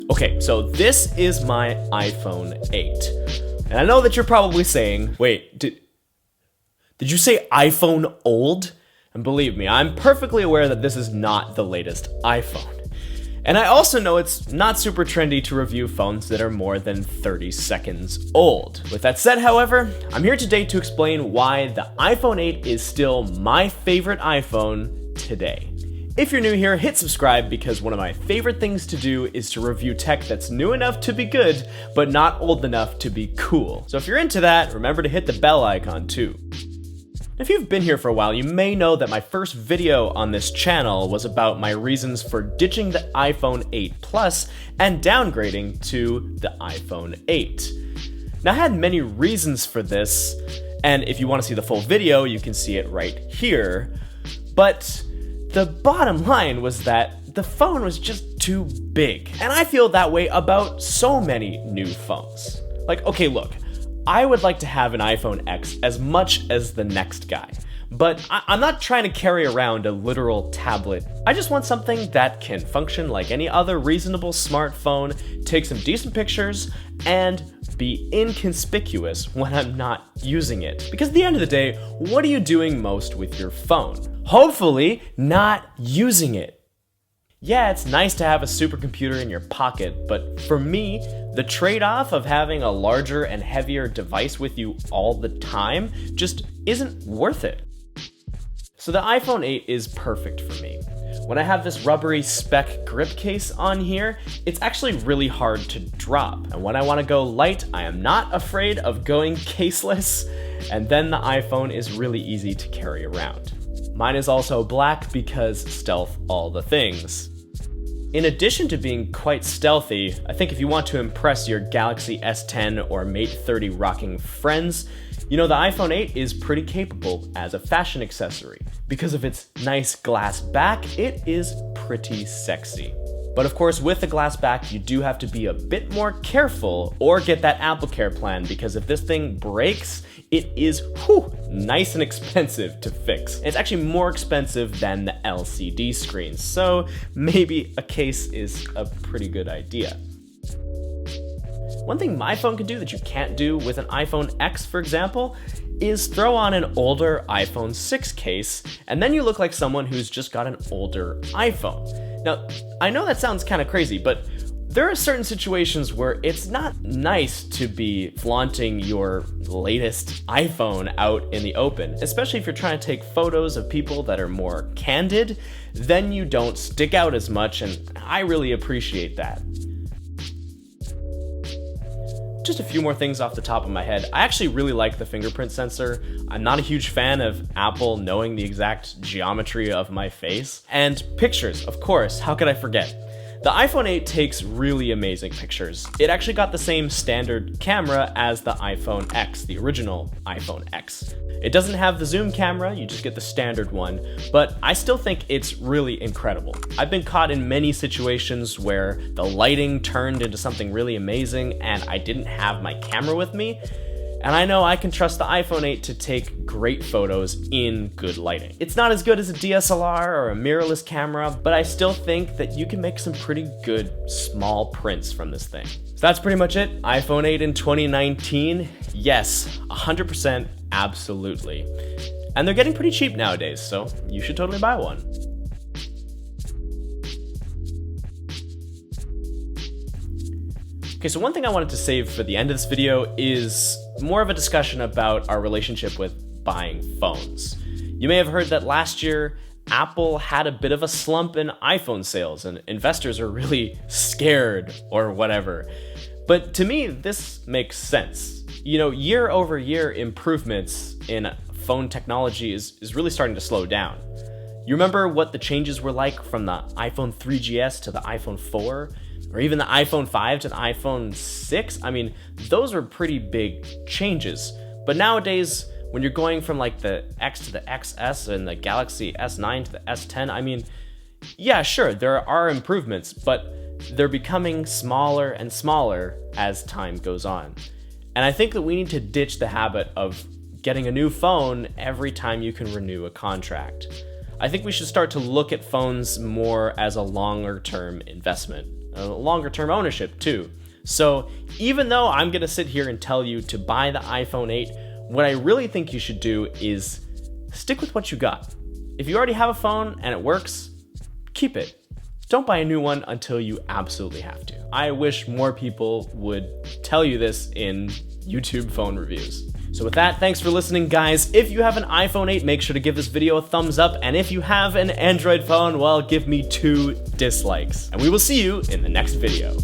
Okay, so this is my iPhone 8. And I know that you're probably saying, wait, did you say iPhone old? And believe me, I'm perfectly aware that this is not the latest iPhone. And I also know it's not super trendy to review phones that are more than 30 seconds old. With that said, however, I'm here today to explain why the iPhone 8 is still my favorite iPhone today. If you're new here, hit subscribe because one of my favorite things to do is to review tech that's new enough to be good, but not old enough to be cool. So if you're into that, remember to hit the bell icon too. If you've been here for a while, you may know that my first video on this channel was about my reasons for ditching the iPhone 8 Plus and downgrading to the iPhone 8. Now I had many reasons for this, and if you want to see the full video, you can see it right here. But the bottom line was that the phone was just too big. And I feel that way about so many new phones. Like, okay, look. I would like to have an iPhone X as much as the next guy, but I'm not trying to carry around a literal tablet. I just want something that can function like any other reasonable smartphone, take some decent pictures, and be inconspicuous when I'm not using it. Because at the end of the day, what are you doing most with your phone? Hopefully, not using it. Yeah, it's nice to have a supercomputer in your pocket, but for me, the trade-off of having a larger and heavier device with you all the time just isn't worth it. So the iPhone 8 is perfect for me. When I have this rubbery spec grip case on here, it's actually really hard to drop. And when I want to go light, I am not afraid of going caseless, and then the iPhone is really easy to carry around. Mine is also black because stealth all the things. In addition to being quite stealthy, I think if you want to impress your Galaxy S10 or Mate 30 rocking friends, you know the iPhone 8 is pretty capable as a fashion accessory. Because of its nice glass back, it is pretty sexy. But of course, with the glass back, you do have to be a bit more careful or get that AppleCare plan, because if this thing breaks, it is nice and expensive to fix. It's actually more expensive than the LCD screens, so maybe a case is a pretty good idea. One thing my phone can do that you can't do with an iPhone X, for example, is throw on an older iPhone 6 case, and then you look like someone who's just got an older iPhone. Now, I know that sounds kind of crazy, but there are certain situations where it's not nice to be flaunting your latest iPhone out in the open, especially if you're trying to take photos of people that are more candid. Then you don't stick out as much, and I really appreciate that. Just a few more things off the top of my head. I actually really like the fingerprint sensor. I'm not a huge fan of Apple knowing the exact geometry of my face. And pictures, of course, how could I forget? The iPhone 8 takes really amazing pictures. It actually got the same standard camera as the iPhone X, the original iPhone X. It doesn't have the zoom camera, you just get the standard one, but I still think it's really incredible. I've been caught in many situations where the lighting turned into something really amazing and I didn't have my camera with me, and I know I can trust the iPhone 8 to take great photos in good lighting. It's not as good as a DSLR or a mirrorless camera, but I still think that you can make some pretty good small prints from this thing. So that's pretty much it. iPhone 8 in 2019, yes, 100%, absolutely. And they're getting pretty cheap nowadays, so you should totally buy one. Okay, so one thing I wanted to save for the end of this video is more of a discussion about our relationship with buying phones. You may have heard that last year, Apple had a bit of a slump in iPhone sales and investors are really scared or whatever. But to me, this makes sense. You know, year over year improvements in phone technology is really starting to slow down. You remember what the changes were like from the iPhone 3GS to the iPhone 4? Or even the iPhone 5 to the iPhone 6? I mean, those were pretty big changes. But nowadays, when you're going from like the X to the XS and the Galaxy S9 to the S10, I mean, yeah, sure, there are improvements, but they're becoming smaller and smaller as time goes on. And I think that we need to ditch the habit of getting a new phone every time you can renew a contract. I think we should start to look at phones more as a longer term investment. longer term ownership too. So even though I'm gonna sit here and tell you to buy the iPhone 8, what I really think you should do is stick with what you got. If you already have a phone and it works, keep it. Don't buy a new one until you absolutely have to. I wish more people would tell you this in YouTube phone reviews. So with that, thanks for listening, guys. If you have an iPhone 8, make sure to give this video a thumbs up. And if you have an Android phone, well, give me 2 dislikes. And we will see you in the next video.